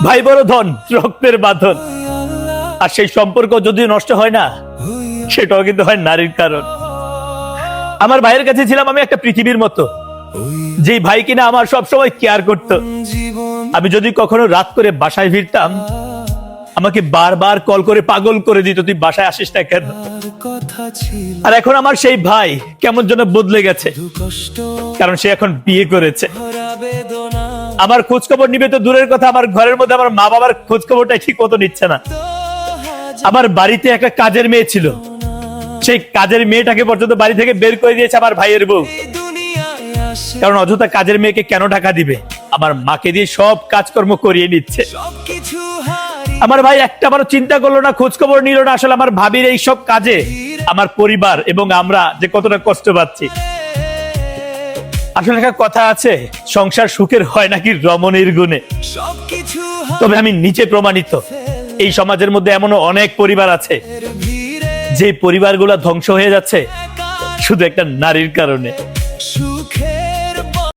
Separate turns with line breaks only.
ভাই বড় ধন, রক্তের বাঁধন, আর সেই সম্পর্ক যদি নষ্ট হয় না, সেটাও কিন্তু হয় নারীর কারণ। আমার ভাইয়ের কাছে ছিলাম আমি একটা পৃথিবীর মতো, যে ভাই কিনা আমার সব সময় কেয়ার করত। আমি যদি কখনো রাত করে বাসায় ফিরতাম, আমাকে বারবার কল করে পাগল করে দিত, তুই বাসায় আসিস না কেন। আর এখন আমার সেই ভাই কেমন যেন বদলে গেছে, কারণ সে এখন বিয়ে করেছে। আমার খোঁজ খবর নিবে তো দূরের কথা, আমার ঘরের মধ্যে আমার মা বাবার খোঁজ খবরটা ঠিক মতো নিচ্ছে না। আমার বাড়িতে একটা কাজের মেয়ে ছিল, সেই কাজের মেয়েটাকে পর্যন্ত বাড়ি থেকে বের করে দিয়েছে আমার ভাইয়ের বউ। কারণ অযথা কাজের মেয়েকে কেন টাকা দিবে, আমার মাকে দিয়ে সব কাজকর্ম করিয়ে নিচ্ছে। আমার ভাই একটা বারও চিন্তা করলো না, খোঁজ খবর নিল না, আসলে আমার ভাবির এই সব কাজে আমার পরিবার এবং আমরা যে কতটা কষ্ট পাচ্ছি। আসলে একটা কথা আছে, সংসার সুখের হয় নাকি রমণীর গুণে। তবে আমি নিচে প্রমাণিত, এই সমাজের মধ্যে এমনও অনেক পরিবার আছে যে পরিবারগুলো ধ্বংস হয়ে যাচ্ছে শুধু একটা নারীর কারণে।